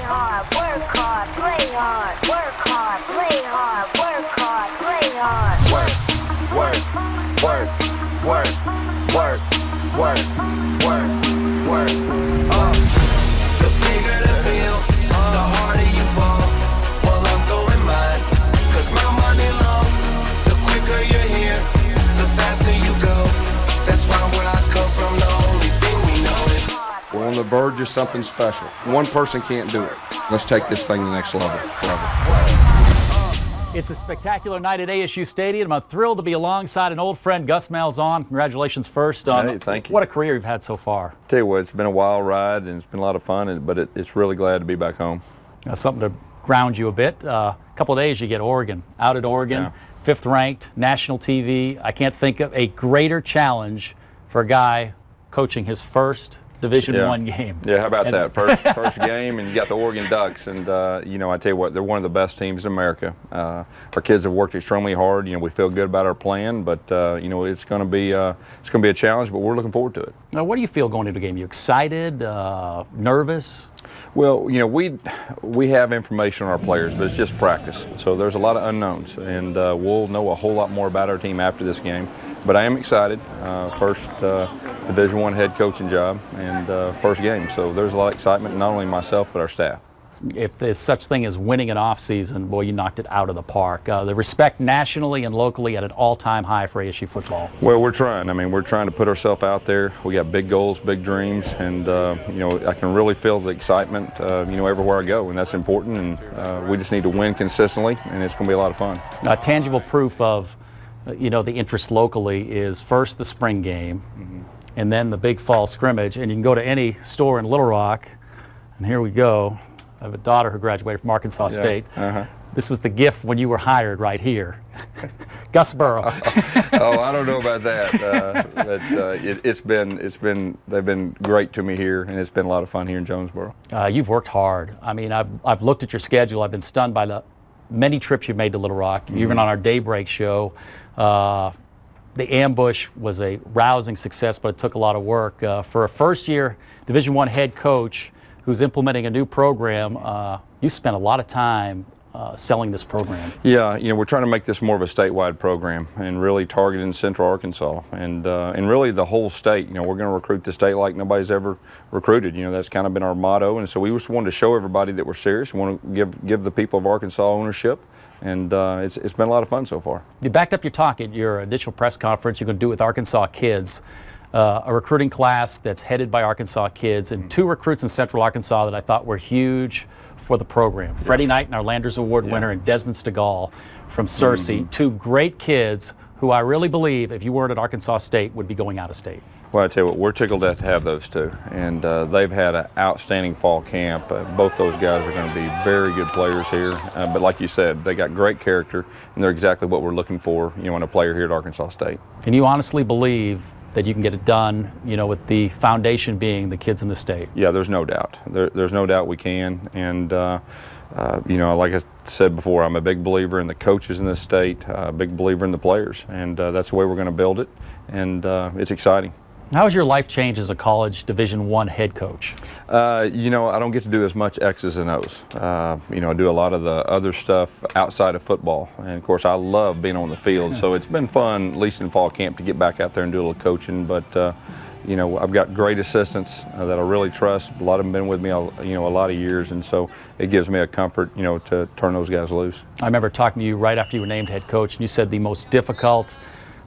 hard, work hard, play hard, work hard, play hard, work hard, play hard. Work, work, work, work, work, work, work, work. The bigger the bill, the harder you ball. Well, I'm throwing mine, 'cause my money long. The quicker you're here, the faster you go. That's why where I come from, the only thing we know is We're on the verge of something special. One person can't do it. Let's take this thing to the next level. It's a spectacular night at ASU Stadium. I'm thrilled to be alongside an old friend, Gus Malzahn. Congratulations first on Hey, thank you. What a career you've had so far. Tell you what, it's been a wild ride and it's been a lot of fun, but it's really glad to be back home. Something to ground you a bit. A couple of days you get Oregon, out at Oregon, Yeah. 5th ranked, national TV. I can't think of a greater challenge for a guy coaching his first Division I game. Yeah, how about that? First game, and you got the Oregon Ducks, and I tell you what, they're one of the best teams in America. Our kids have worked extremely hard. We feel good about our plan, but it's going to be a challenge, but we're looking forward to it. Now, what do you feel going into the game? You excited, nervous? Well, we have information on our players, but it's just practice. So there's a lot of unknowns, and we'll know a whole lot more about our team after this game. But I am excited. First Division I head coaching job and first game. So there's a lot of excitement, not only myself, but our staff. If there's such thing as winning an off-season, boy, you knocked it out of the park. The respect nationally and locally at an all-time high for ASU football. Well, we're trying. We're trying to put ourselves out there. We got big goals, big dreams, and I can really feel the excitement, everywhere I go, and that's important. And we just need to win consistently, and it's going to be a lot of fun. Tangible proof of, the interest locally is first the spring game, and then the big fall scrimmage. And you can go to any store in Little Rock, and here we go. I have a daughter who graduated from Arkansas State. This was the gift when you were hired right here. Gus Burrow. Oh, I don't know about that. But they've been great to me here, and it's been a lot of fun here in Jonesboro. You've worked hard. I've looked at your schedule. I've been stunned by the many trips you've made to Little Rock. Even on our Daybreak show. The ambush was a rousing success, but it took a lot of work. For a first-year Division I head coach who's implementing a new program, you spent a lot of time selling this program. Yeah, we're trying to make this more of a statewide program and really targeting Central Arkansas and really the whole state. We're going to recruit the state like nobody's ever recruited. That's kind of been our motto, and so we just wanted to show everybody that we're serious. We want to give the people of Arkansas ownership. And it's been a lot of fun so far. You backed up your talk at your initial press conference. You're going to do it with Arkansas kids, a recruiting class that's headed by Arkansas kids, and 2 recruits in Central Arkansas that I thought were huge for the program. Freddie Knight, our Landers Award winner, and Desmond Stegall from Searcy. 2 great kids who I really believe, if you weren't at Arkansas State, would be going out of state. Well, I tell you what, we're tickled to have those 2, and they've had an outstanding fall camp. Both those guys are going to be very good players here, but like you said, they got great character, and they're exactly what we're looking for, in a player here at Arkansas State. And you honestly believe that you can get it done, with the foundation being the kids in the state? Yeah, there's no doubt. There's no doubt we can, and like I said before, I'm a big believer in the coaches in this state, a big believer in the players, and that's the way we're going to build it, and it's exciting. How has your life changed as a college Division I head coach? I don't get to do as much X's and O's. I do a lot of the other stuff outside of football. And, of course, I love being on the field. So it's been fun, at least in fall camp, to get back out there and do a little coaching. But, I've got great assistants that I really trust. A lot of them have been with me, a lot of years. And so it gives me a comfort, to turn those guys loose. I remember talking to you right after you were named head coach, and you said the most difficult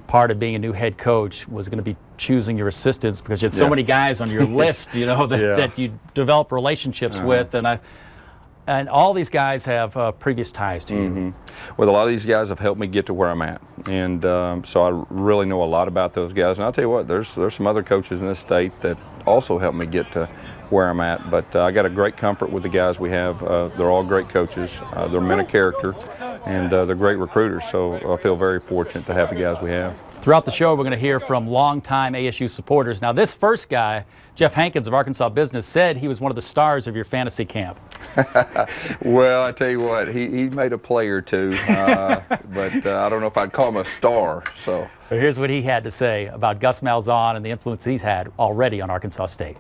part of being a new head coach was going to be choosing your assistants, because you had so many guys on your list, that you develop relationships with, and all these guys have previous ties to you. Well, a lot of these guys have helped me get to where I'm at, and so I really know a lot about those guys. And I'll tell you what, there's some other coaches in this state that also helped me get to where I'm at, but I got a great comfort with the guys we have. They're all great coaches. They're men of character, and they're great recruiters, so I feel very fortunate to have the guys we have. Throughout the show, we're going to hear from longtime ASU supporters. Now, this first guy, Jeff Hankins of Arkansas Business, said he was one of the stars of your fantasy camp. Well, I tell you what, he made a play or 2, but I don't know if I'd call him a star. So here's what he had to say about Gus Malzahn and the influence he's had already on Arkansas State.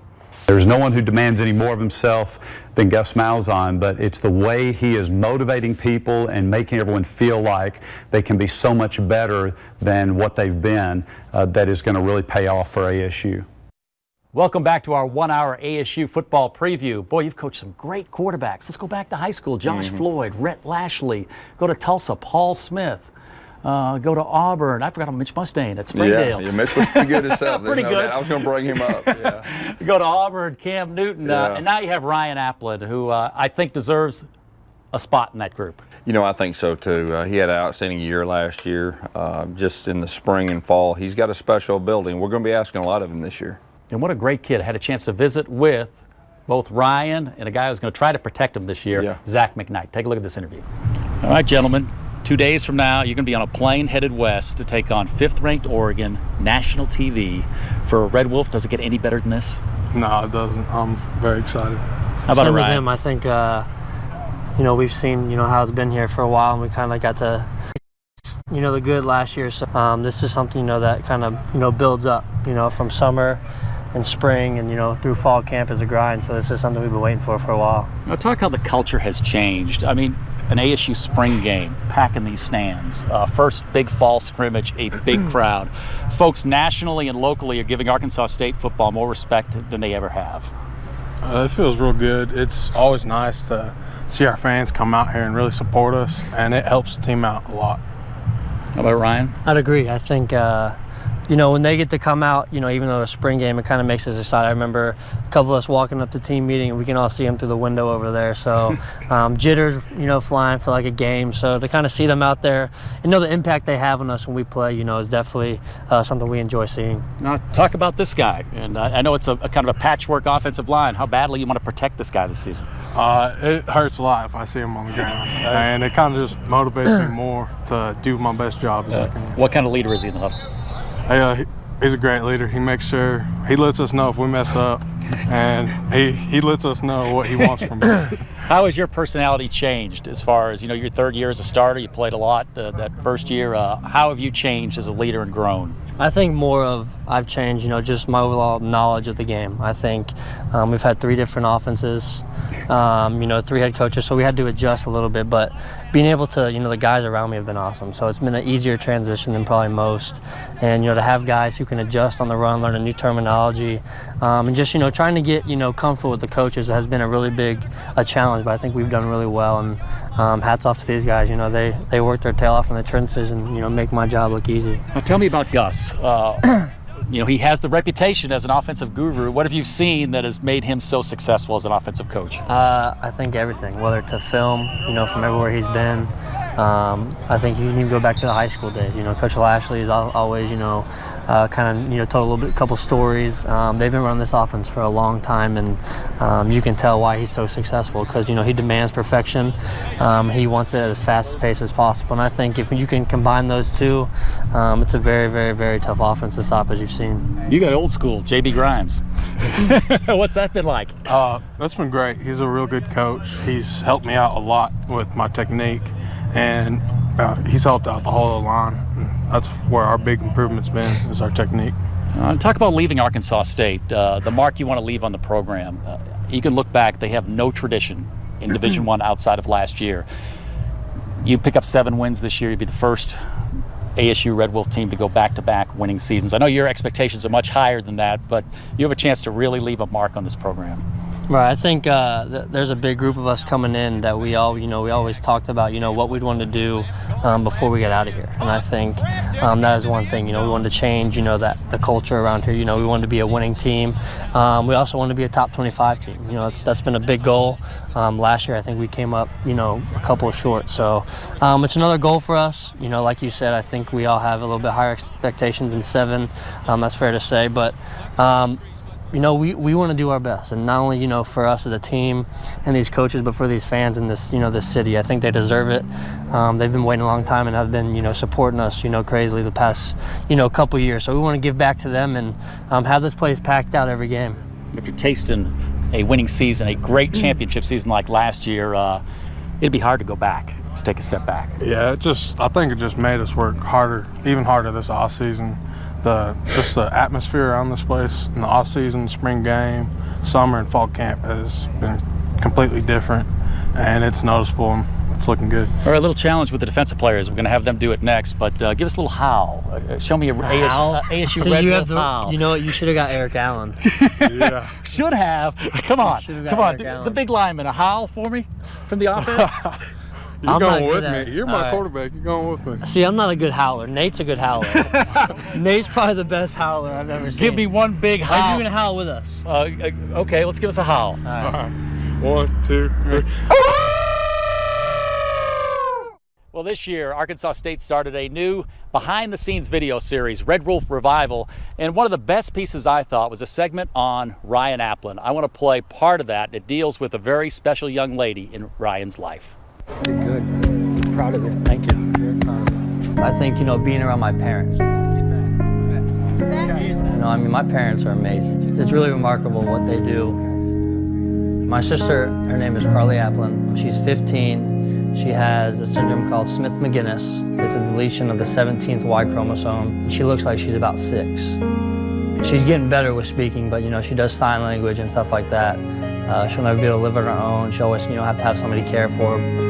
There's no one who demands any more of himself than Gus Malzahn, but it's the way he is motivating people and making everyone feel like they can be so much better than what they've been that is going to really pay off for ASU. Welcome back to our 1 hour ASU football preview. Boy, you've coached some great quarterbacks. Let's go back to high school. Josh Floyd, Rhett Lashley. Go to Tulsa, Paul Smith. Go to Auburn. I forgot Mitch Mustaine at Springdale. Yeah, Mitch was pretty good himself. Pretty good. I was going to bring him up. Yeah. Go to Auburn, Cam Newton, and now you have Ryan Aplin, who I think deserves a spot in that group. You know, I think so too. He had an outstanding year last year, just in the spring and fall. He's got a special ability, and we're going to be asking a lot of him this year. And what a great kid. I had a chance to visit with both Ryan and a guy who's going to try to protect him this year, Zach McKnight. Take a look at this interview. All right, gentlemen. 2 days from now, you're going to be on a plane headed west to take on 5th-ranked Oregon, national TV. For Red Wolf, does it get any better than this? No, it doesn't. I'm very excited. How about Ryan? With him, I think, you know, we've seen, you know, how it's been here for a while, and we kind of got to, you know, the good last year. So this is something, you know, that kind of, you know, builds up, you know, from summer and spring and, you know, through fall camp as a grind. So this is something we've been waiting for a while. Now, talk how the culture has changed. I mean, an ASU spring game, packing these stands, first big fall scrimmage, a big crowd. Folks nationally and locally are giving Arkansas State football more respect than they ever have. It feels real good. It's always nice to see our fans come out here and really support us, and it helps the team out a lot. How about Ryan? I'd agree. I think, you know, when they get to come out, you know, even though it's a spring game, it kind of makes us excited. I remember a couple of us walking up to team meeting, and we can all see them through the window over there. So jitters, you know, flying for like a game. So to kind of see them out there and know the impact they have on us when we play, you know, is definitely something we enjoy seeing. Now, talk about this guy. And I know it's a kind of a patchwork offensive line. How badly you want to protect this guy this season? It hurts a lot if I see him on the ground, and it kind of just motivates me more to do my best job as I can. What kind of leader is he in the huddle? He's a great leader. He makes sure he lets us know if we mess up, and he lets us know what he wants from us. How has your personality changed as far as, you know, your 3rd year as a starter? You played a lot that first year. How have you changed as a leader and grown? I think more of I've changed, you know, just my overall knowledge of the game. I think we've had 3 different offenses, you know, 3 head coaches, so we had to adjust a little bit. But being able to, you know, the guys around me have been awesome. So it's been an easier transition than probably most. And, you know, to have guys who can adjust on the run, learn a new terminology, and just, you know, trying to get, you know, comfortable with the coaches has been a really big challenge. But I think we've done really well. And hats off to these guys. You know, they work their tail off in the trenches and, you know, make my job look easy. Now tell me about Gus. You know, he has the reputation as an offensive guru. What have you seen that has made him so successful as an offensive coach? I think everything, whether to film, you know, from everywhere he's been. I think you can even go back to the high school days. You know, Coach Lashley is always, you know, kind of, you know, told a couple stories. They've been running this offense for a long time, and you can tell why he's so successful because, you know, he demands perfection. He wants it at as fast a pace as possible, and I think if you can combine those two, it's a very, very, very tough offense to stop, as you've seen. You got old school JB Grimes. What's that been like? That's been great. He's a real good coach. He's helped me out a lot with my technique, and he's helped out the whole line. That's where our big improvement's been, is our technique. Talk about leaving Arkansas State, the mark you want to leave on the program. You can look back, they have no tradition in Division I outside of last year. You pick up 7 wins this year, you'd be the first ASU Red Wolf team to go back-to-back winning seasons. I know your expectations are much higher than that, but you have a chance to really leave a mark on this program. Right, I think there's a big group of us coming in that we always talked about, you know, what we'd want to do before we get out of here. And I think that is one thing, you know, we wanted to change, you know, the culture around here. You know, we wanted to be a winning team. We also wanted to be a top 25 team. You know, that's been a big goal. Last year, I think we came up, you know, a couple short. So it's another goal for us. You know, like you said, I think we all have a little bit higher expectations than 7. That's fair to say, but you know, we want to do our best, and not only, you know, for us as a team and these coaches, but for these fans in this, you know, this city. I think they deserve it. They've been waiting a long time and have been, you know, supporting us, you know, crazily the past, you know, couple years. So we want to give back to them and have this place packed out every game. After tasting a winning season, a great championship season like last year, it'd be hard to go back, to take a step back. Yeah, I think it just made us work harder, even harder this off season. Just the atmosphere around this place in the off season, spring game, summer and fall camp has been completely different, and it's noticeable and it's looking good. All right, a little challenge with the defensive players. We're going to have them do it next, but give us a little howl. Show me a ASU So Red you Bull have howl. you know what? You should have got Eric Allen. Yeah. Should have. Come on. Should've got Come on. Eric Allen. The big lineman, a howl for me from the offense? You're I'm going not with good at me. it. You're All my right. quarterback. You're going with me. See, I'm not a good howler. Nate's a good howler. Nate's probably the best howler I've ever seen. Give me one big Are you howl. gonna howl with us? Okay, let's give us a howl. All right. All right. 1, 2, 3. Well, this year, Arkansas State started a new behind-the-scenes video series, Red Wolf Revival, and one of the best pieces I thought was a segment on Ryan Aplin. I want to play part of that. It deals with a very special young lady in Ryan's life. You're good. I'm proud of you. Thank you. I think, being around my parents. My parents are amazing. It's really remarkable what they do. My sister, her name is Carly Aplin. She's 15. She has a syndrome called Smith-Magenis. It's a deletion of the 17th Y chromosome. She looks like she's about 6. She's getting better with speaking, but she does sign language and stuff like that. She'll never be able to live on her own. She'll always, have to have somebody care for her.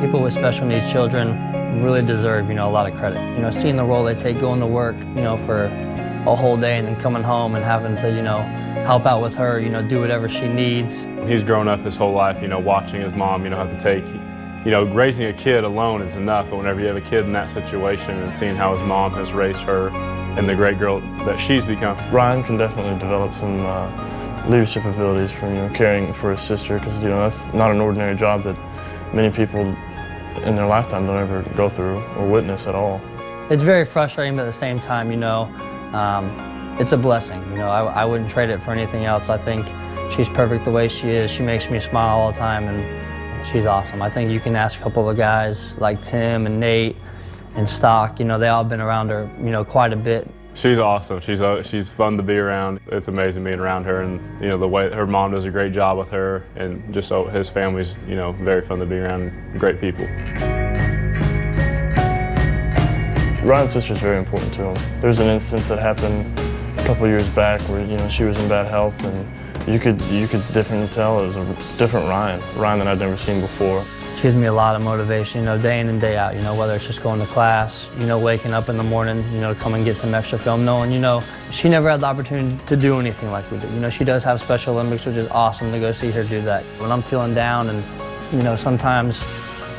People with special needs children really deserve, a lot of credit. Seeing the role they take going to work, for a whole day and then coming home and having to, help out with her, do whatever she needs. He's grown up his whole life, watching his mom, have to take, raising a kid alone is enough, but whenever you have a kid in that situation and seeing how his mom has raised her and the great girl that she's become. Ryan can definitely develop some leadership abilities from, caring for his sister, because, that's not an ordinary job that many people in their lifetime don't ever go through or witness at all. It's very frustrating, but at the same time, it's a blessing. I wouldn't trade it for anything else. I think she's perfect the way she is. She makes me smile all the time, and she's awesome. I think you can ask a couple of guys like Tim and Nate and Stock. They all been around her, quite a bit. She's awesome. She's fun to be around. It's amazing being around her, and the way her mom does a great job with her, and just so his family's very fun to be around. Great people. Ryan's sister's very important to him. There's an instance that happened a couple years back where she was in bad health, and you could definitely tell it was a different Ryan that I'd never seen before. She gives me a lot of motivation, day in and day out, whether it's just going to class, waking up in the morning, to come and get some extra film, knowing, she never had the opportunity to do anything like we do. She does have Special Olympics, which is awesome to go see her do that. When I'm feeling down and, sometimes,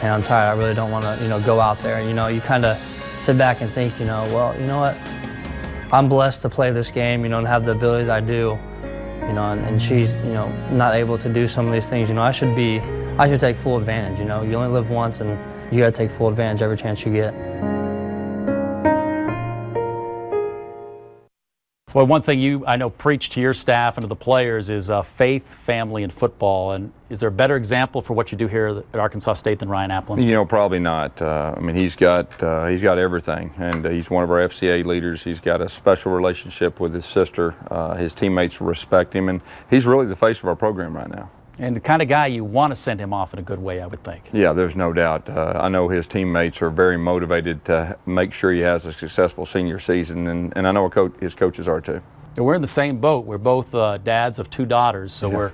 and I'm tired, I really don't want to, go out there. You kind of sit back and think, well, you know what? I'm blessed to play this game, and have the abilities I do, and she's, not able to do some of these things. I should take full advantage. You only live once, and you got to take full advantage every chance you get. Well, one thing I know preach to your staff and to the players is faith, family, and football. And is there a better example for what you do here at Arkansas State than Ryan Aplin? Probably not. He's got everything, and he's one of our FCA leaders. He's got a special relationship with his sister. His teammates respect him, and he's really the face of our program right now. And the kind of guy you want to send him off in a good way, I would think. Yeah, there's no doubt. I know his teammates are very motivated to make sure he has a successful senior season, and I know his coaches are too. We're in the same boat. We're both dads of 2 daughters, so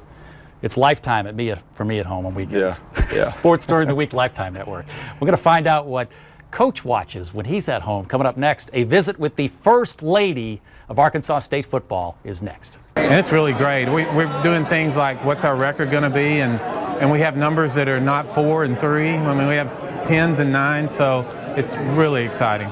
it's lifetime for me at home on weekends. Yeah. Sports during the week, Lifetime Network. We're going to find out what Coach watches when he's at home. Coming up next, a visit with the First Lady of Arkansas State football is next. And it's really great. We're doing things like what's our record going to be, and we have numbers that are not 4 and 3. We have 10s and 9s, so it's really exciting.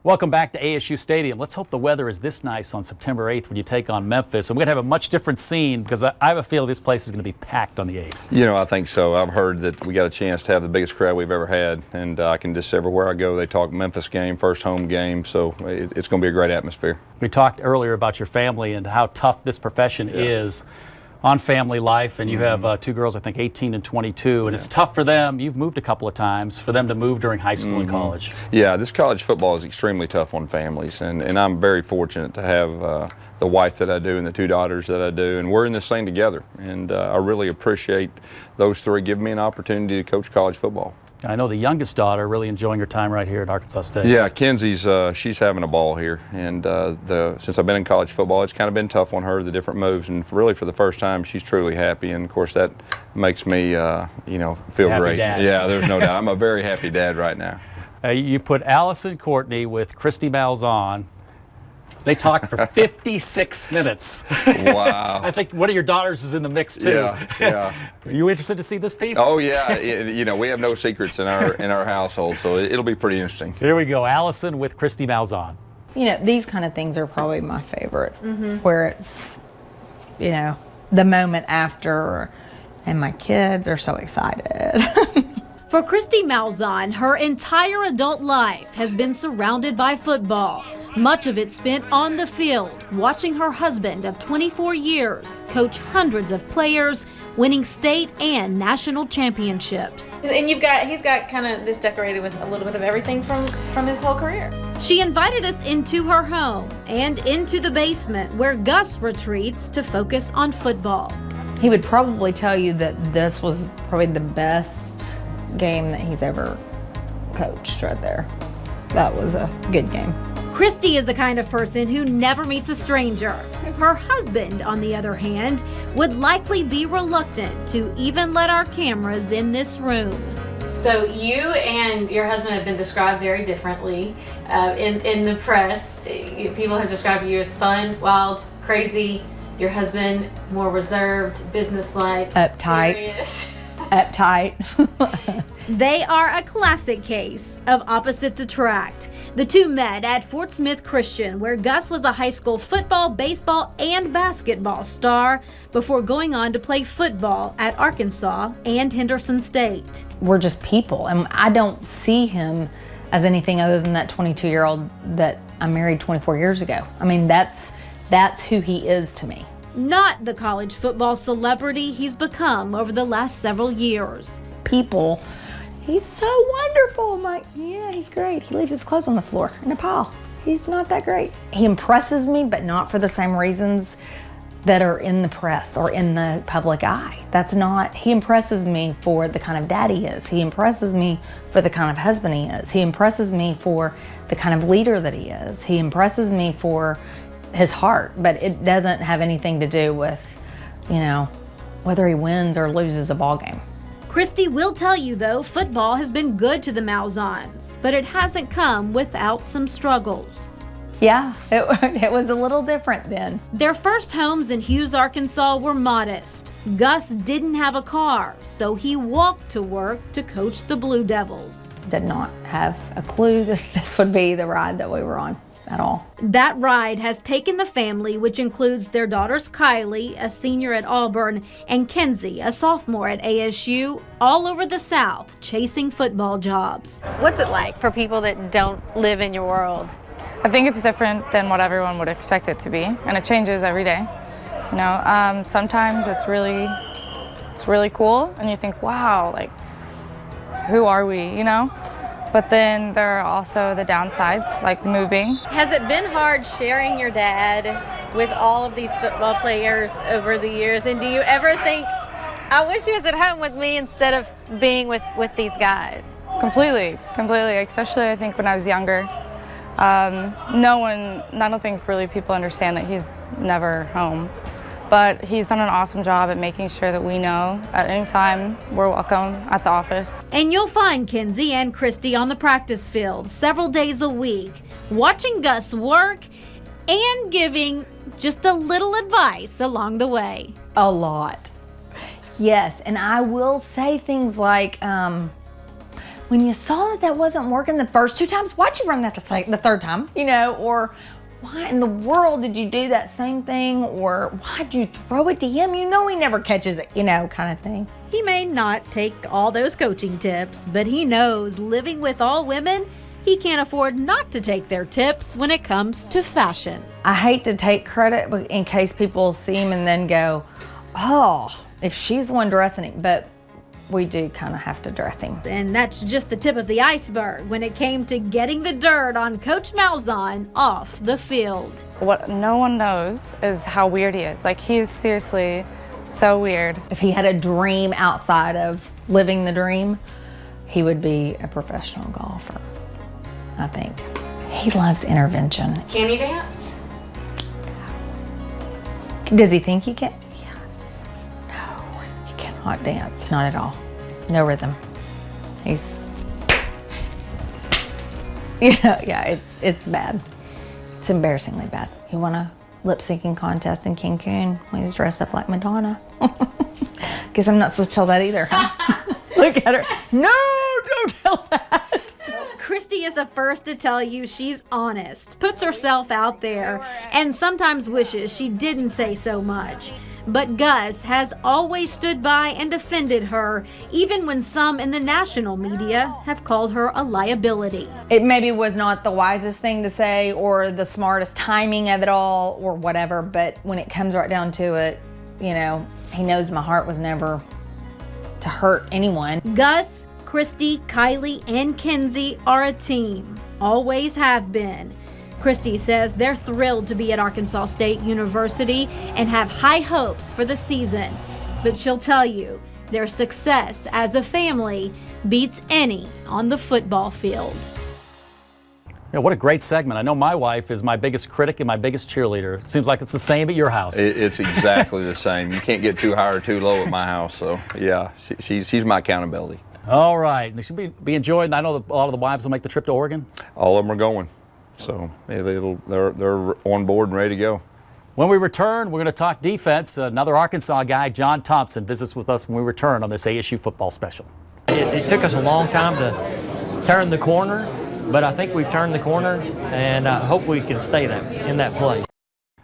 Welcome back to ASU Stadium. Let's hope the weather is this nice on September 8th when you take on Memphis. And we're going to have a much different scene because I have a feeling this place is going to be packed on the 8th. I think so. I've heard that we got a chance to have the biggest crowd we've ever had. And I can just, everywhere I go, they talk Memphis game, first home game. So it's going to be a great atmosphere. We talked earlier about your family and how tough this profession is on family life, and you have 2 girls, I think 18 and 22, and it's tough for them. You've moved a couple of times for them to move during high school and college. Yeah, this college football is extremely tough on families, and I'm very fortunate to have the wife that I do and the 2 daughters that I do, and we're in this thing together, and I really appreciate those 3 giving me an opportunity to coach college football. I know the youngest daughter really enjoying her time right here at Arkansas State. Yeah, Kenzie's she's having a ball here, and since I've been in college football, it's kind of been tough on her, the different moves, and really for the first time, she's truly happy, and of course that makes me feel Happy great. dad. Yeah, there's no doubt. I'm a very happy dad right now. You put Allison Courtney with Christy Malzahn. They talked for 56 minutes. Wow. I think one of your daughters is in the mix too. Yeah. Are you interested to see this piece? Oh yeah, we have no secrets in our household, so it'll be pretty interesting. Here we go, Allison with Christy Malzahn. These kind of things are probably my favorite, where it's, the moment after, and my kids are so excited. For Christy Malzahn, her entire adult life has been surrounded by football. Much of it spent on the field, watching her husband of 24 years coach hundreds of players, winning state and national championships. And he's got kind of this decorated with a little bit of everything from his whole career. She invited us into her home and into the basement where Gus retreats to focus on football. He would probably tell you that this was probably the best game that he's ever coached right there. That was a good game. Christy is the kind of person who never meets a stranger. Her husband, on the other hand, would likely be reluctant to even let our cameras in this room. So you and your husband have been described very differently in the press. People have described you as fun, wild, crazy. Your husband more reserved, businesslike, uptight. Serious. Uptight. They are a classic case of opposites attract. The two met at Fort Smith Christian, where Gus was a high school football, baseball, and basketball star before going on to play football at Arkansas and Henderson State. We're just people, and I don't see him as anything other than that 22-year-old that I married 24 years ago. I mean, that's who he is to me. Not the college football celebrity he's become over the last several years. People, he's so wonderful. I'm like, yeah, he's great. He leaves his clothes on the floor in a pile. He's not that great. He impresses me, but not for the same reasons that are in the press or in the public eye. He impresses me for the kind of dad he is. He impresses me for the kind of husband he is. He impresses me for the kind of leader that he is. He impresses me for his heart, but it doesn't have anything to do with, whether he wins or loses a ball game. Christy will tell you, though, football has been good to the Malzahns, but it hasn't come without some struggles. Yeah, it was a little different then. Their first homes in Hughes, Arkansas were modest. Gus didn't have a car, so he walked to work to coach the Blue Devils. Did not have a clue that this would be the ride that we were on at all. That ride has taken the family, which includes their daughters Kylie, a senior at Auburn, and Kenzie, a sophomore at ASU, all over the South, chasing football jobs. What's it like for people that don't live in your world? I think it's different than what everyone would expect it to be, and it changes every day. Sometimes it's really cool, and you think, wow, like, who are we, But then there are also the downsides, like moving. Has it been hard sharing your dad with all of these football players over the years? And do you ever think, I wish he was at home with me instead of being with these guys? Completely, especially I think when I was younger. I don't think really people understand that he's never home. But he's done an awesome job at making sure that we know at any time we're welcome at the office. And you'll find Kenzie and Christy on the practice field several days a week, watching Gus work and giving just a little advice along the way. A lot. Yes, and I will say things like, when you saw that wasn't working the first 2 times, why'd you run that the third time? Or why in the world did you do that same thing? Or why'd you throw it to him? He never catches it, kind of thing. He may not take all those coaching tips, but he knows living with all women, he can't afford not to take their tips when it comes to fashion. I hate to take credit in case people see him and then go, oh, if she's the one dressing him, but we do kind of have to dress him. And that's just the tip of the iceberg when it came to getting the dirt on Coach Malzahn off the field. What no one knows is how weird he is. Like, he's seriously so weird. If he had a dream outside of living the dream, he would be a professional golfer, I think. He loves intervention. Can he dance? Does he think he can? Yes. No, he cannot dance, not at all. No rhythm. He's, yeah, it's bad. It's embarrassingly bad. He won a lip syncing contest in Cancun when he's dressed up like Madonna. Guess I'm not supposed to tell that either, huh? Look at her. No, don't tell that. Christy is the first to tell you she's honest, puts herself out there, and sometimes wishes she didn't say so much. But Gus has always stood by and defended her, even when some in the national media have called her a liability. It maybe was not the wisest thing to say or the smartest timing of it all or whatever, but when it comes right down to it, you know, he knows my heart was never to hurt anyone. Gus, Christy, Kylie, and Kenzie are a team, always have been. Christy says they're thrilled to be at Arkansas State University and have high hopes for the season. But she'll tell you, their success as a family beats any on the football field. Yeah, what a great segment. I know my wife is my biggest critic and my biggest cheerleader. Seems like it's the same at your house. It's exactly the same. You can't get too high or too low at my house. So, yeah, she's my accountability. All right. They should be enjoying. I know that a lot of the wives will make the trip to Oregon. All of them are going. So they're on board and ready to go. When we return, we're going to talk defense. Another Arkansas guy, John Thompson, visits with us when we return on this ASU football special. It took us a long time to turn the corner, but I think we've turned the corner, and I hope we can stay in that place.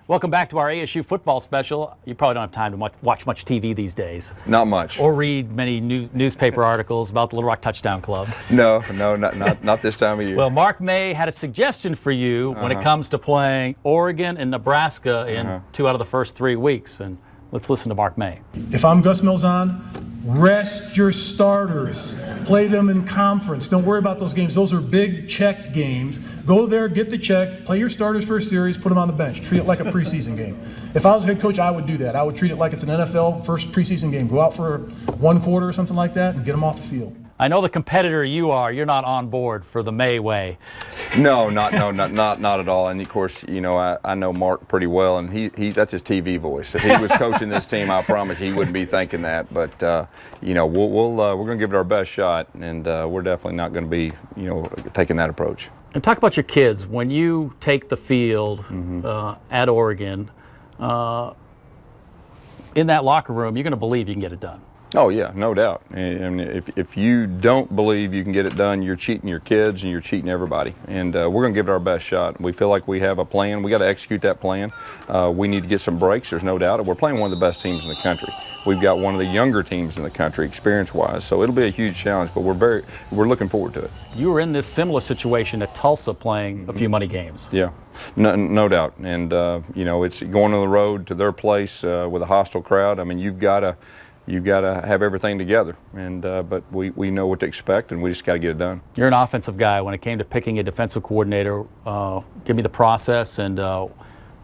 Welcome back to our ASU football special. You probably don't have time to watch much TV these days. Not much. Or read many newspaper articles about the Little Rock Touchdown Club. No, not this time of year. Well, Mark May had a suggestion for you when it comes to playing Oregon and Nebraska in 2 out of the first 3 weeks. And let's listen to Mark May. If I'm Gus Malzahn, rest your starters. Play them in conference. Don't worry about those games. Those are big check games. Go there, get the check, play your starters for a series, put them on the bench. Treat it like a preseason game. If I was a head coach, I would do that. I would treat it like it's an NFL first preseason game. Go out for 1 quarter or something like that and get them off the field. I know the competitor you are. You're not on board for the May way. No, not at all. And of course, you know, I know Mark pretty well, and he that's his TV voice. If he was coaching this team, I promise he wouldn't be thinking that. But you know, we're going to give it our best shot, and we're definitely not going to be, you know, taking that approach. And talk about your kids. When you take the field at Oregon, in that locker room, you're going to believe you can get it done. Oh yeah, no doubt. And if you don't believe you can get it done, you're cheating your kids and you're cheating everybody. And we're going to give it our best shot. We feel like we have a plan. We got to execute that plan. We need to get some breaks. There's no doubt. We're playing one of the best teams in the country. We've got one of the younger teams in the country, experience-wise. So it'll be a huge challenge, but we're looking forward to it. You were in this similar situation at Tulsa playing a few money games. Yeah, no doubt. And you know, it's going on the road to their place with a hostile crowd. I mean, you've got to have everything together, and but we know what to expect, and we just got to get it done. You're an offensive guy. When it came to picking a defensive coordinator, give me the process and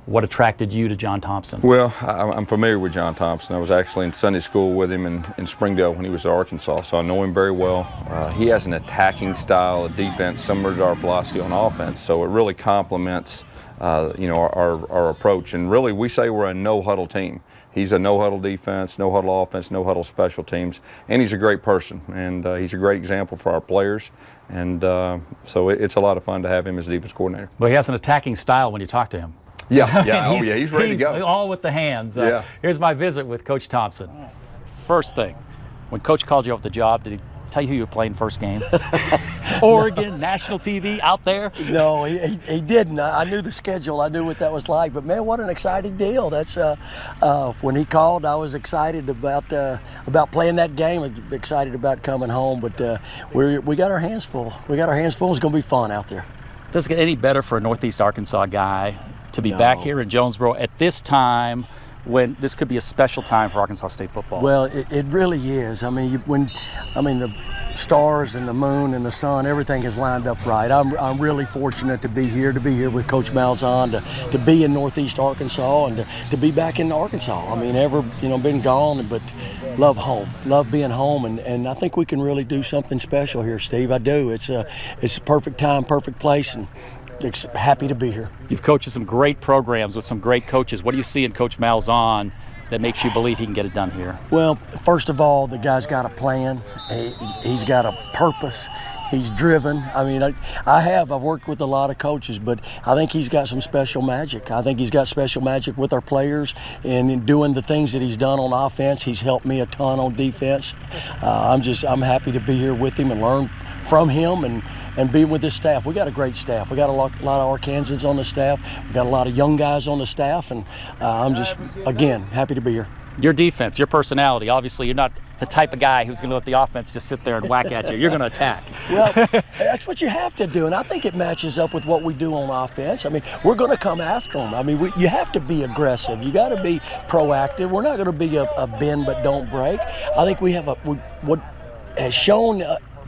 what attracted you to John Thompson. Well, I'm familiar with John Thompson. I was actually in Sunday school with him in Springdale when he was at Arkansas, so I know him very well. He has an attacking style of defense similar to our philosophy on offense, so it really complements you know, our approach. And really, we say we're a no-huddle team. He's a no-huddle defense, no-huddle offense, no-huddle special teams, and he's a great person, and he's a great example for our players, and so it's a lot of fun to have him as defense coordinator. Well, he has an attacking style when you talk to him. Yeah, he's ready to go. All with the hands. Yeah. Here's my visit with Coach Thompson. First thing, when Coach called you off the job, did he tell you who you were playing first game? Oregon, national TV, out there? No, he didn't. I knew the schedule. I knew what that was like. But, man, what an exciting deal. That's when he called, I was excited about playing that game, excited about coming home. But we got our hands full. We got our hands full. It's going to be fun out there. Does it get any better for a Northeast Arkansas guy to be back here in Jonesboro at this time when this could be a special time for Arkansas State football? Well, it really is. I mean, the stars and the moon and the sun, everything has lined up right. I'm really fortunate to be here with Coach Malzahn, to be in Northeast Arkansas, and to be back in Arkansas. I mean, been gone, but love home, love being home, and I think we can really do something special here, Steve. I do. It's a perfect time, perfect place, and happy to be here. You've coached some great programs with some great coaches. What do you see in Coach Malzahn that makes you believe he can get it done here? Well, first of all, the guy's got a plan. He's got a purpose. He's driven. I mean, I've worked with a lot of coaches, but I think he's got some special magic. I think he's got special magic with our players, and in doing the things that he's done on offense, he's helped me a ton on defense. I'm happy to be here with him and learn from him and being with his staff. We got a great staff. We got a lot of Arkansans on the staff. We got a lot of young guys on the staff, and I'm just, again, happy to be here. Your defense, your personality, obviously you're not the type of guy who's going to let the offense just sit there and whack at you. You're going to attack. Well, that's what you have to do, and I think it matches up with what we do on offense. I mean, we're going to come after them. I mean, you have to be aggressive. You got to be proactive. We're not going to be a bend but don't break. I think we have what has shown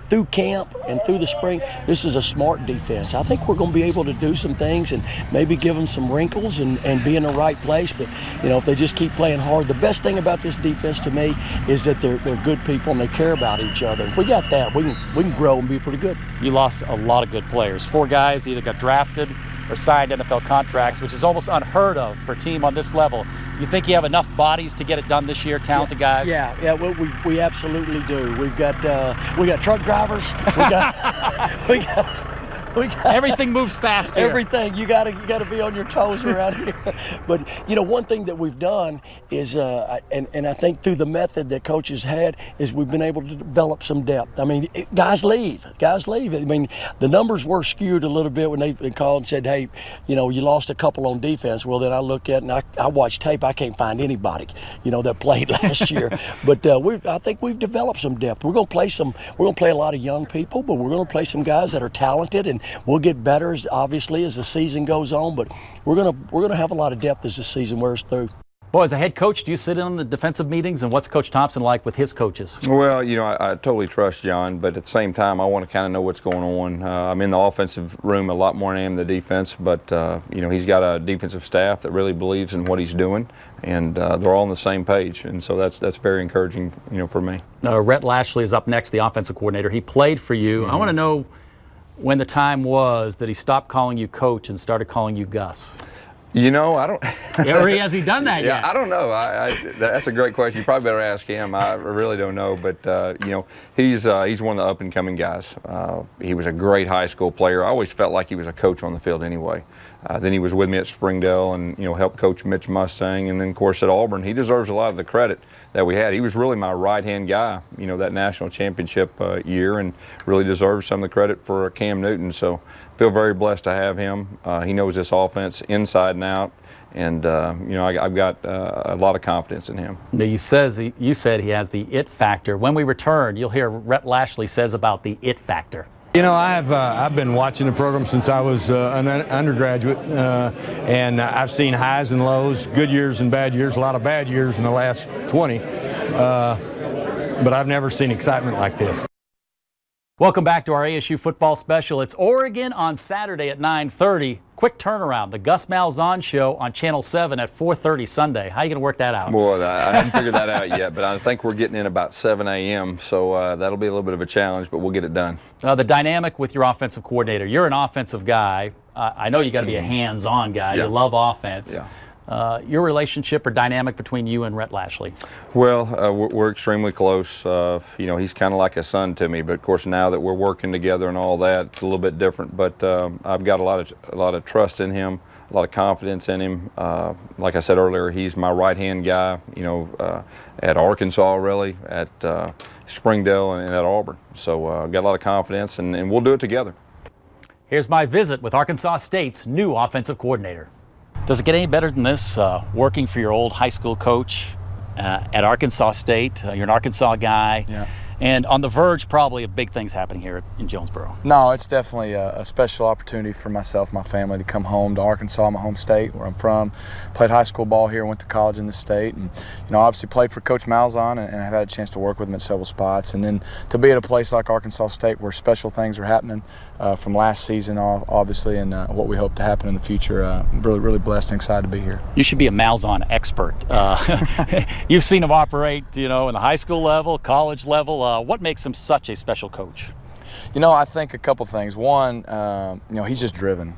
through camp and through the spring, this is a smart defense. I think we're going to be able to do some things and maybe give them some wrinkles and be in the right place. But, if they just keep playing hard, the best thing about this defense to me is that they're good people and they care about each other. If we got that, we can grow and be pretty good. You lost a lot of good players. 4 guys either got drafted or signed NFL contracts, which is almost unheard of for a team on this level. You think you have enough bodies to get it done this year, talented guys? Yeah, we absolutely do. We've got truck drivers. We got everything moves fast here. Everything. You got to be on your toes around here. But one thing that we've done is, and I think through the method that coaches had, is we've been able to develop some depth. I mean, guys leave. I mean, the numbers were skewed a little bit when they called and said, hey, you lost a couple on defense. Well, then I look at it and I watch tape. I can't find anybody, that played last year. But I think we've developed some depth. We're going to play a lot of young people, but we're going to play some guys that are talented, and we'll get better obviously as the season goes on, but we're gonna have a lot of depth as the season wears through. Boy, as a head coach, do you sit in on the defensive meetings, and what's Coach Thompson like with his coaches? Well, I totally trust John, but at the same time, I want to kind of know what's going on. I'm in the offensive room a lot more than I am the defense, but he's got a defensive staff that really believes in what he's doing, and they're all on the same page, and so that's very encouraging, for me. Rhett Lashley is up next, the offensive coordinator. He played for you. Mm-hmm. I want to know when the time was that he stopped calling you coach and started calling you Gus. I don't. Or has he done that yet? I don't know. That's a great question. You probably better ask him. I really don't know. But he's one of the up and coming guys. He was a great high school player. I always felt like he was a coach on the field anyway. Then he was with me at Springdale and helped coach Mitch Mustang, and then of course at Auburn. He deserves a lot of the credit that we had. He was really my right-hand guy, that national championship year, and really deserves some of the credit for Cam Newton. So feel very blessed to have him. He knows this offense inside and out, and I've got a lot of confidence in him. Now you said he has the it factor. When we return, you'll hear Rhett Lashley says about the it factor. I've been watching the program since I was an undergraduate, and I've seen highs and lows, good years and bad years, a lot of bad years in the last 20, but I've never seen excitement like this. Welcome back to our ASU football special. It's Oregon on Saturday at 9:30. Quick turnaround. The Gus Malzahn Show on Channel 7 at 4:30 Sunday. How are you going to work that out? Boy, I haven't figured that out yet, but I think we're getting in about 7 a.m., so that'll be a little bit of a challenge, but we'll get it done. The dynamic with your offensive coordinator. You're an offensive guy. I know you got to be a hands-on guy. Yeah. You love offense. Yeah. Your relationship or dynamic between you and Rhett Lashley? Well, we're extremely close. He's kind of like a son to me, but of course now that we're working together and all that, it's a little bit different. But I've got a lot of trust in him, a lot of confidence in him. Like I said earlier, he's my right-hand guy. At Arkansas, really, at Springdale, and at Auburn. So I've got a lot of confidence, and we'll do it together. Here's my visit with Arkansas State's new offensive coordinator. Does it get any better than this, working for your old high school coach at Arkansas State? You're an Arkansas guy. Yeah. and on the verge probably of big things happening here in Jonesboro. No, it's definitely a special opportunity for myself, my family, to come home to Arkansas, my home state, where I'm from. Played high school ball here, went to college in the state, and obviously played for Coach Malzahn, and have had a chance to work with him at several spots. And then to be at a place like Arkansas State where special things are happening from last season, obviously, and what we hope to happen in the future. Really blessed and excited to be here. You should be a Malzahn expert. You've seen him operate, in the high school level, college level. What makes him such a special coach? I think a couple things. One, he's just driven.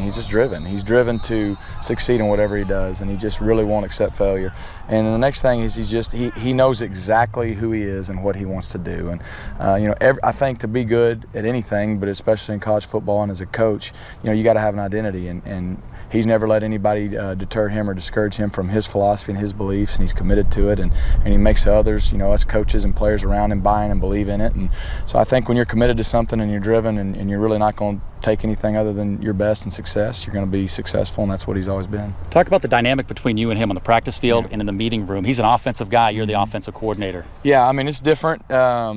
He's just driven. He's driven to succeed in whatever he does, and he just really won't accept failure. And the next thing is he knows exactly who he is and what he wants to do. And I think to be good at anything, but especially in college football and as a coach, you got to have an identity. And he's never let anybody deter him or discourage him from his philosophy and his beliefs, and he's committed to it. And he makes others, us coaches and players around him, buy in and believe in it. And so I think when you're committed to something and you're driven and you're really not going to take anything other than your best and success, you're going to be successful, and that's what he's always been. Talk about the dynamic between you and him on the practice field and in the meeting room. He's an offensive guy. You're the offensive coordinator. Yeah, it's different. I've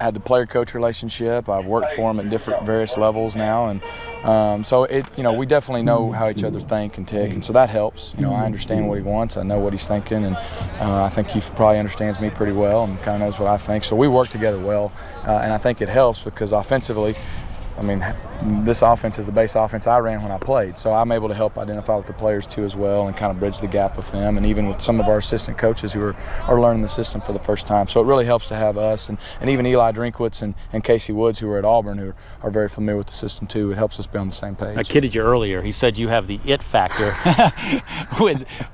had the player-coach relationship. I've worked for him at various levels now, and so we definitely know how each other think and tick, and so that helps. I understand what he wants. I know what he's thinking, and I think he probably understands me pretty well and kind of knows what I think. So we work together well, and I think it helps because offensively, this offense is the base offense I ran when I played, so I'm able to help identify with the players too as well and kind of bridge the gap with them, and even with some of our assistant coaches who are learning the system for the first time. So it really helps to have us and even Eli Drinkwitz and Casey Woods, who are at Auburn, who are very familiar with the system too. It helps us be on the same page. I kidded you earlier. He said you have the it factor,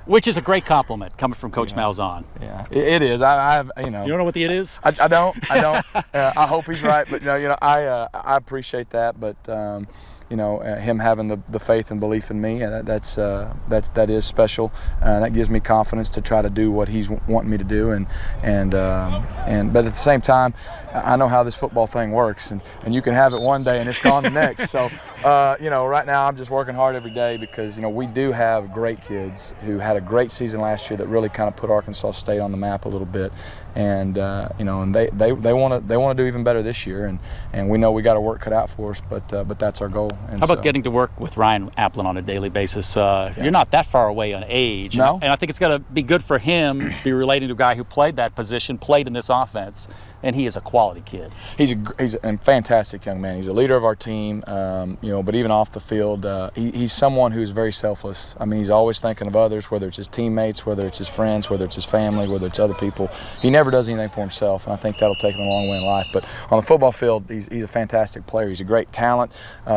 which is a great compliment coming from Coach Malzahn. Yeah, it is. I You don't know what the it is? I don't. I hope he's right, but I appreciate that, but him having the faith and belief in me, that is special, and that gives me confidence to try to do what he's wanting me to do, but at the same time, I know how this football thing works, and you can have it one day and it's gone the next. So right now I'm just working hard every day because we do have great kids who had a great season last year that really kind of put Arkansas State on the map a little bit, and and they want to do even better this year, and we know we got our work cut out for us, but that's our goal. And how about getting to work with Ryan Aplin on a daily basis? You're not that far away on age, no? And I think it's going to be good for him to be relating to a guy who played that position, played in this offense, and he is a quality kid. He's a fantastic young man. He's a leader of our team, but even off the field, he's someone who's very selfless. He's always thinking of others, whether it's his teammates, whether it's his friends, whether it's his family, whether it's other people. He never does anything for himself, and I think that'll take him a long way in life. But on the football field, he's a fantastic player. He's a great talent.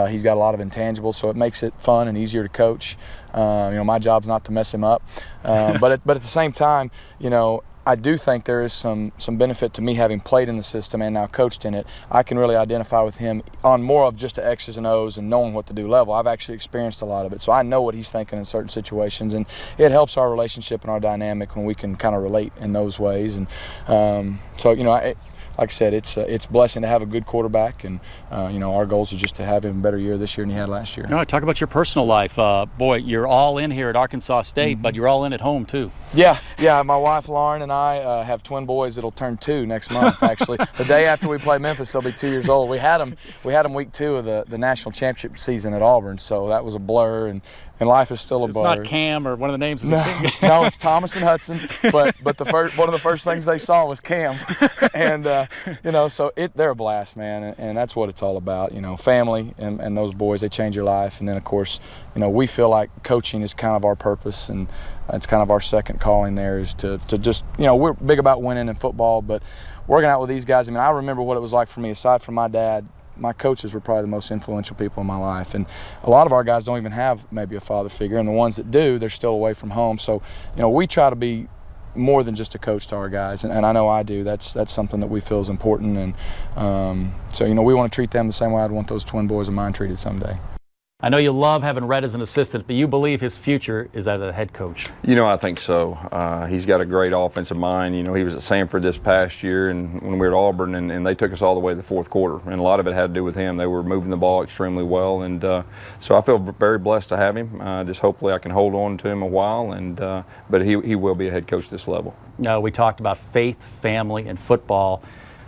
He's got a lot of intangibles, so it makes it fun and easier to coach. My job's not to mess him up, but at the same time, I do think there is some benefit to me having played in the system and now coached in it. I can really identify with him on more of just the X's and O's and knowing what to do level. I've actually experienced a lot of it, so I know what he's thinking in certain situations, and it helps our relationship and our dynamic when we can kind of relate in those ways. And like I said, it's a blessing to have a good quarterback, and our goals are just to have even a better year this year than he had last year. All right, talk about your personal life. Boy, you're all in here at Arkansas State, but you're all in at home too. Yeah. My wife Lauren and I have twin boys that'll turn 2 next month. Actually, the day after we play Memphis, they'll be 2 years old. We had them week 2 of the national championship season at Auburn, so that was a blur, and life is still a blur. It's not Cam or one of the names. No, it's Thomas and Hudson. But one of the first things they saw was Cam, and so they're a blast, man, and that's what it's all about. Family and those boys, they change your life, and then of course, we feel like coaching is kind of our purpose, and it's kind of our second calling there is to just we're big about winning in football, but working out with these guys. I remember what it was like for me. Aside from my dad, my coaches were probably the most influential people in my life, and a lot of our guys don't even have maybe a father figure, and the ones that do, they're still away from home. So we try to be more than just a coach to our guys, and I know I do. That's something that we feel is important, and so we want to treat them the same way I'd want those twin boys of mine treated someday. I know you love having Red as an assistant, but you believe his future is as a head coach. You know, I think so. He's got a great offensive mind. You know, he was at Samford this past year, and when we were at Auburn, and they took us all the way to the fourth quarter. And a lot of it had to do with him. They were moving the ball extremely well, and so I feel very blessed to have him. Just hopefully I can hold on to him a while, and but he will be a head coach this level. No, we talked about faith, family, and football.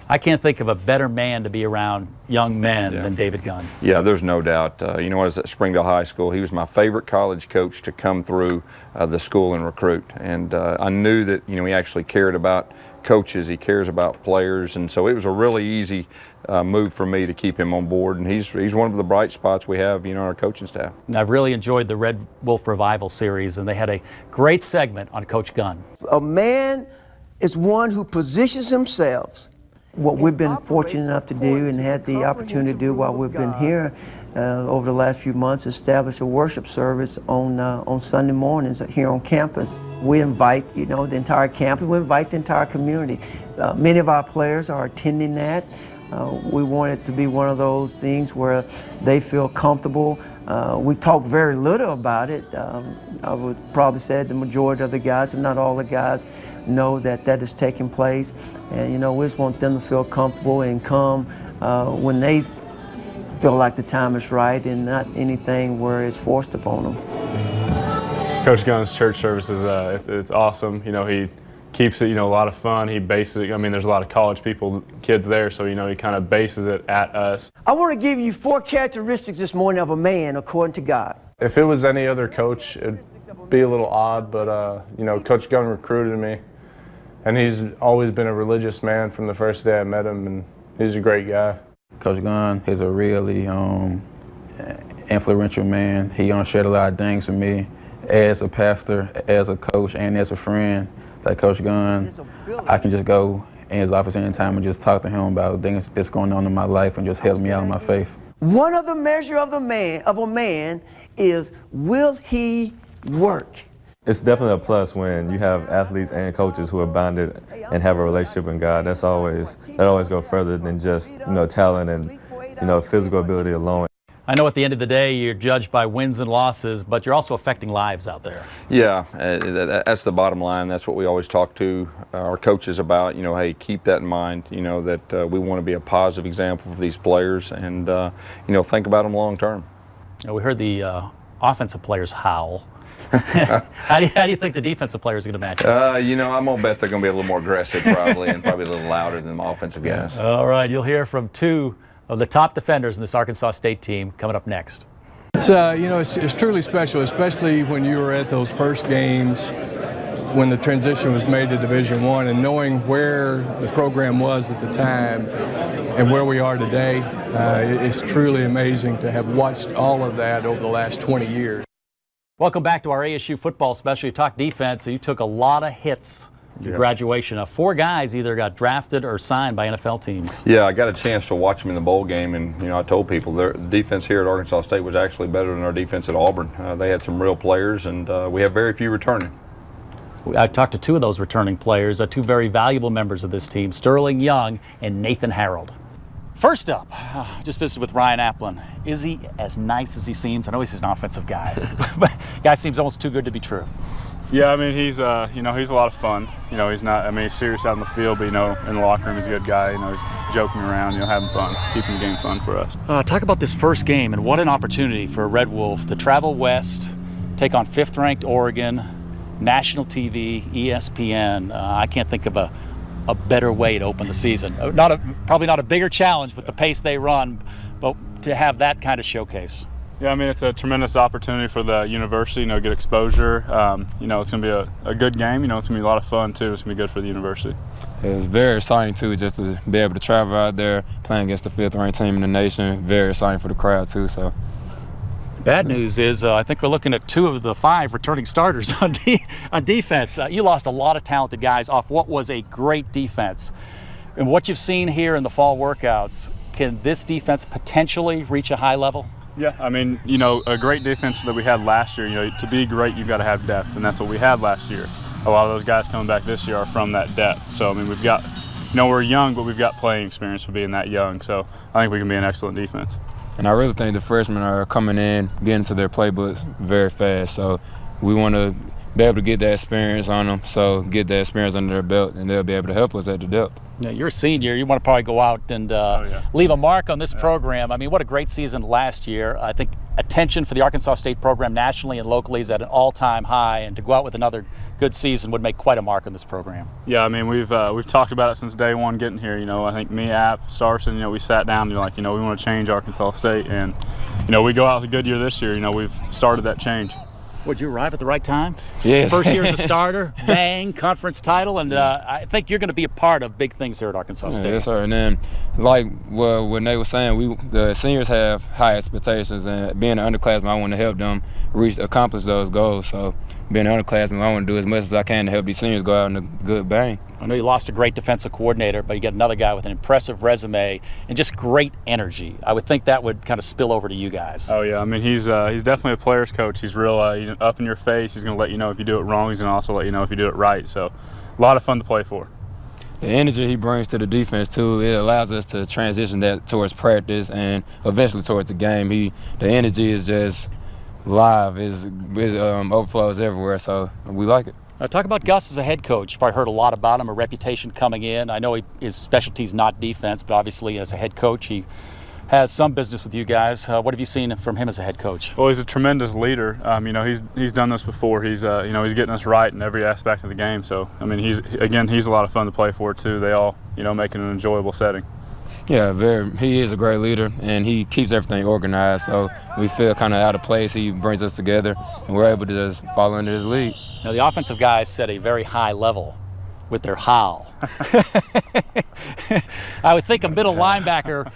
I can't think of a better man to be around young men than David Gunn. Yeah, there's no doubt. You know, I was at Springdale High School. He was my favorite college coach to come through the school and recruit. And I knew that, you know, he actually cared about coaches. He cares about players. And so it was a really easy move for me to keep him on board. And he's one of the bright spots we have, you know, on our coaching staff. And I've really enjoyed the Red Wolf Revival series, and they had a great segment on Coach Gunn. A man is one who positions himself. What we've been fortunate enough to do and had the opportunity to do while we've been here over the last few months, establish a worship service on Sunday mornings here on campus. We invite, you know, the entire campus. We invite the entire community. Many of our players are attending that. We want it to be one of those things where they feel comfortable. We talk very little about it. I would probably say the majority of the guys, if not all the guys, know that that is taking place. And, you know, we just want them to feel comfortable and come when they feel like the time is right, and not anything where it's forced upon them. Coach Gunn's church service is it's awesome. You know, he keeps it, you know, a lot of fun. He bases it, I mean, there's a lot of college kids there, so, you know, he kind of bases it at us. I want to give you 4 characteristics this morning of a man according to God. If it was any other coach, it'd be a little odd, but, you know, Coach Gunn recruited me. And he's always been a religious man from the first day I met him, and he's a great guy. Coach Gunn is a really influential man. He shared a lot of things with me as a pastor, as a coach, and as a friend. Like Coach Gunn, I can just go in his office anytime and just talk to him about things that's going on in my life and just help me out in my faith. One of the measure of a man is, will he work? It's definitely a plus when you have athletes and coaches who are bonded and have a relationship in God. That always goes further than just, you know, talent and, you know, physical ability alone. I know at the end of the day you're judged by wins and losses, but you're also affecting lives out there. Yeah, that's the bottom line. That's what we always talk to our coaches about. You know, hey, keep that in mind. You know, that we want to be a positive example for these players, and you know, think about them long term. You know, we heard the offensive players howl. How do you think the defensive players are going to match up? You know, I'm going to bet they're going to be a little more aggressive probably, and probably a little louder than the offensive guys. All right, you'll hear from 2 of the top defenders in this Arkansas State team coming up next. It's you know, it's truly special, especially when you were at those first games when the transition was made to Division I, and knowing where the program was at the time and where we are today. It's truly amazing to have watched all of that over the last 20 years. Welcome back to our ASU football special. You talk defense, so you took a lot of hits at graduation. 4 guys either got drafted or signed by NFL teams. Yeah, I got a chance to watch them in the bowl game, and, you know, I told people the defense here at Arkansas State was actually better than our defense at Auburn. They had some real players, and we have very few returning. I talked to 2 of those returning players, 2 very valuable members of this team, Sterling Young and Nathan Harold. First up, just visited with Ryan Aplin. Is he as nice as he seems? I know he's an offensive guy, but guy seems almost too good to be true. Yeah, I mean, he's you know, he's a lot of fun. You know, he's not, I mean, he's serious out in the field, but, you know, in the locker room he's a good guy. You know, he's joking around, you know, having fun, keeping the game fun for us. Talk about this first game, and what an opportunity for a Red Wolf to travel west, take on 5th-ranked Oregon, national TV, ESPN. I can't think of a better way to open the season. Probably not a bigger challenge with the pace they run, but to have that kind of showcase. Yeah, I mean, it's a tremendous opportunity for the university, you know, get exposure. You know, it's going to be a good game. You know, it's going to be a lot of fun, too. It's going to be good for the university. It's very exciting, too, just to be able to travel out there, playing against the 5th-ranked team in the nation. Very exciting for the crowd, too. So. Bad news is I think we're looking at 2 of the 5 returning starters on defense. You lost a lot of talented guys off what was a great defense. And what you've seen here in the fall workouts, can this defense potentially reach a high level? Yeah, I mean, you know, a great defense that we had last year, you know, to be great, you've got to have depth, and that's what we had last year. A lot of those guys coming back this year are from that depth. So, I mean, we've got, you know, we're young, but we've got playing experience for being that young. So I think we can be an excellent defense. And I really think the freshmen are coming in, getting to their playbooks very fast. So we want to be able to get that experience on them, so get that experience under their belt, and they'll be able to help us at the depth. Yeah, you're a senior. You want to probably go out and leave a mark on this program. I mean, what a great season last year. I think attention for the Arkansas State program nationally and locally is at an all-time high, and to go out with another good season would make quite a mark on this program. Yeah, I mean, we've talked about it since day one getting here. You know, I think me, App, Starson, you know, we sat down and like, you know, we want to change Arkansas State, and you know, we go out with a good year this year. You know, we've started that change. Would you arrive at the right time? Yeah. First year as a starter, bang, conference title, and I think you're going to be a part of big things here at Arkansas State. Yes, sir. And then, like what Nate was saying, the seniors have high expectations, and being an underclassman, I want to help them accomplish those goals. So, being an underclassman, I want to do as much as I can to help these seniors go out in a good bang. I know you lost a great defensive coordinator, but you got another guy with an impressive resume and just great energy. I would think that would kind of spill over to you guys. Oh yeah, I mean he's definitely a player's coach. He's real up in your face. He's going to let you know if you do it wrong. He's going to also let you know if you do it right. So, a lot of fun to play for. The energy he brings to the defense too, it allows us to transition that towards practice and eventually towards the game. The energy is just live, is overflows everywhere. So we like it. Talk about Gus as a head coach. You probably heard a lot about him, a reputation coming in. I know his specialty is not defense, but obviously as a head coach, he has some business with you guys. What have you seen from him as a head coach? Well, he's a tremendous leader. You know, he's done this before. He's you know, he's getting us right in every aspect of the game. So, I mean, he's a lot of fun to play for too. They all, you know, make it an enjoyable setting. Yeah, he is a great leader, and he keeps everything organized. So we feel kind of out of place. He brings us together, and we're able to just follow under his lead. Now, the offensive guys set a very high level with their howl. I would think a middle linebacker,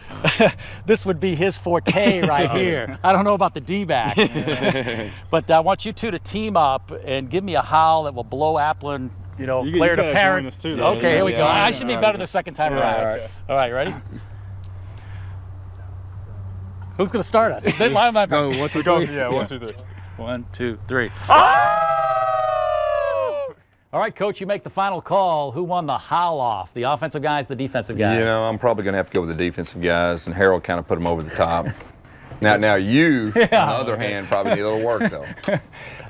this would be his forte right here. I don't know about the D-back. But I want you two to team up and give me a howl that will blow Aplin, you know, player to parent. Okay, here we go. I should be better the second time around. All right, ready? Who's going to start us? Go, 1, 2, 3. Yeah, 1, 2, 3. 1, 2, 3. All right, Coach, you make the final call. Who won the howl off? The offensive guys, the defensive guys? You know, I'm probably going to have to go with the defensive guys, and Harold kind of put them over the top. Now you, on the other hand, probably need a little work, though.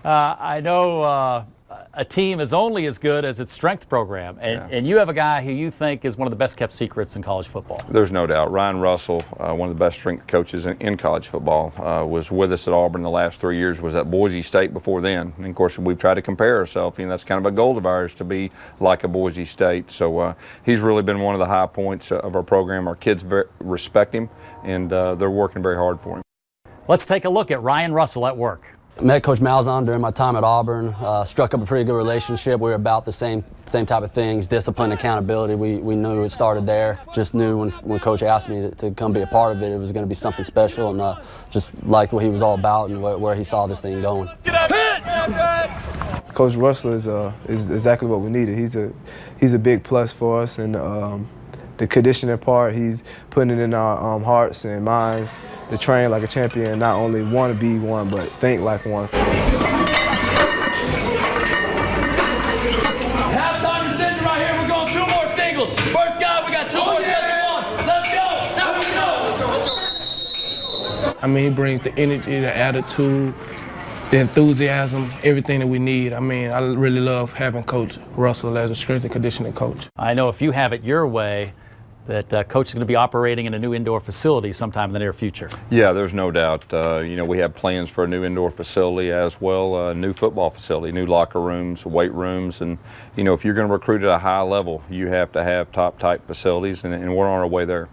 I know a team is only as good as its strength program, and you have a guy who you think is one of the best kept secrets in college football. There's no doubt. Ryan Russell, one of the best strength coaches in college football, was with us at Auburn the last 3 years, was at Boise State before then. And of course, we've tried to compare ourselves. You know, that's kind of a goal of ours to be like a Boise State. So he's really been one of the high points of our program. Our kids respect him, and they're working very hard for him. Let's take a look at Ryan Russell at work. Met Coach Malzahn during my time at Auburn, struck up a pretty good relationship. We were about the same type of things, discipline, accountability. We knew it started there. Just knew when Coach asked me to come be a part of it, it was going to be something special, and just liked what he was all about and where he saw this thing going. Coach Russell is exactly what we needed. He's a big plus for us, and the conditioning part, he's putting it in our hearts and minds to train like a champion, not only want to be one, but think like one. Halftime decision right here. We're going 2 more singles. First guy, we got 2 more sets of 1. Let's go. I mean, he brings the energy, the attitude, the enthusiasm, everything that we need. I mean, I really love having Coach Russell as a strength and conditioning coach. I know if you have it your way, that Coach is going to be operating in a new indoor facility sometime in the near future. Yeah, there's no doubt. You know, we have plans for a new indoor facility as well, a new football facility, new locker rooms, weight rooms, and you know, if you're going to recruit at a high level, you have to have top-type facilities, and we're on our way there.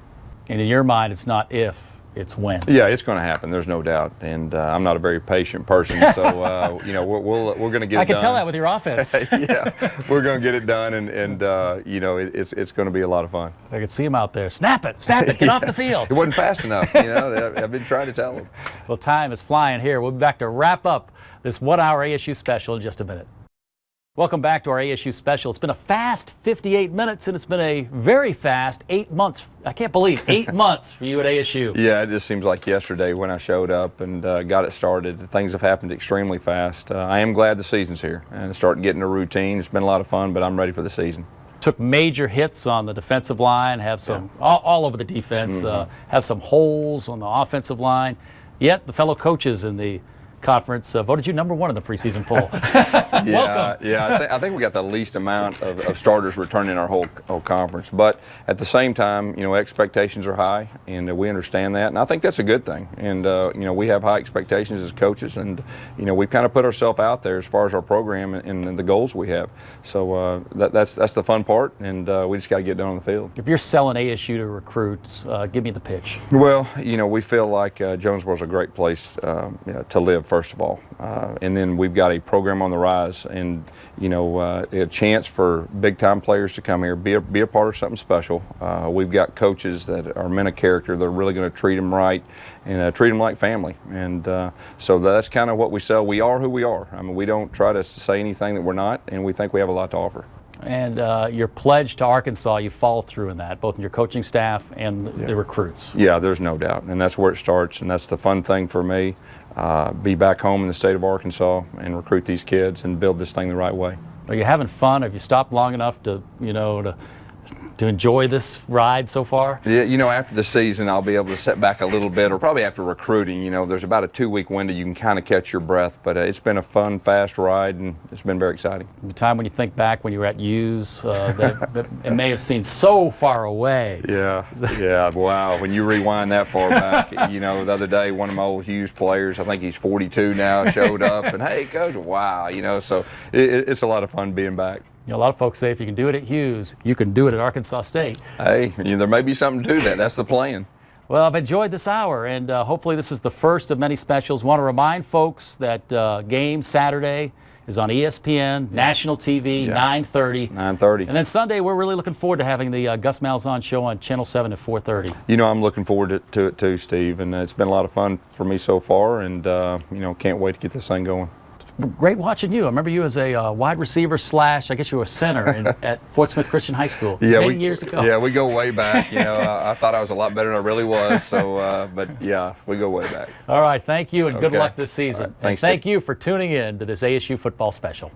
And in your mind, it's not if, it's when. Yeah, it's going to happen. There's no doubt. And I'm not a very patient person, so you know, we're going to get it done. I can tell that with your offense. Yeah, we're going to get it done, and you know, it's going to be a lot of fun. I can see him out there. Snap it, get off the field. It wasn't fast enough. You know, I've been trying to tell him. Well, time is flying here. We'll be back to wrap up this 1-hour ASU special in just a minute. Welcome back to our ASU special. It's been a fast 58 minutes, and it's been a very fast 8 months. I can't believe 8 months for you at ASU. Yeah, it just seems like yesterday when I showed up and got it started. Things have happened extremely fast. I am glad the season's here and starting getting a routine. It's been a lot of fun, but I'm ready for the season. took major hits on the defensive line, have some all over the defense, have some holes on the offensive line. Yet the fellow coaches in the conference voted you #1 in the preseason poll. Welcome. I think we got the least amount of starters returning our whole conference. But at the same time, expectations are high, and we understand that, and I think that's a good thing. And we have high expectations as coaches, and we've kind of put ourselves out there as far as our program and the goals we have. So that's the fun part, and we just got to get down on the field. If you're selling ASU to recruits, give me the pitch. Well, we feel like Jonesboro's a great place to live, first of all, and then we've got a program on the rise, and a chance for big-time players to come here, be a part of something special. We've got coaches that are men of character. They're really going to treat them right and treat them like family, and so that's kind of what we sell. We are who we are. I mean, we don't try to say anything that we're not, and we think we have a lot to offer. And your pledge to Arkansas, you follow through in that, both in your coaching staff and the recruits. Yeah, there's no doubt, and that's where it starts, and that's the fun thing for me. Be back home in the state of Arkansas and recruit these kids and build this thing the right way. Are you having fun? Have you stopped long enough to to enjoy this ride so far? Yeah, after the season, I'll be able to sit back a little bit, or probably after recruiting. There's about a 2-week window you can kind of catch your breath, but it's been a fun, fast ride, and it's been very exciting. The time when you think back when you were at Hughes, that it may have seemed so far away. Yeah, wow. When you rewind that far back, the other day, one of my old Hughes players, I think he's 42 now, showed up, and hey, coach, wow, so it's a lot of fun being back. A lot of folks say if you can do it at Hughes, you can do it at Arkansas State. Hey, there may be something to that. That's the plan. Well, I've enjoyed this hour, and hopefully this is the first of many specials. Want to remind folks that game Saturday is on ESPN, national TV, 9:30. 9:30. And then Sunday, we're really looking forward to having the Gus Malzahn show on Channel 7 at 4:30. I'm looking forward to it too, Steve, and it's been a lot of fun for me so far, and can't wait to get this thing going. Great watching you. I remember you as a wide receiver / I guess you were a center at Fort Smith Christian High School many years ago. Yeah, we go way back. I thought I was a lot better than I really was. So, but yeah, we go way back. All right, thank you, and good luck this season. Right, thanks, and thank you for tuning in to this ASU football special.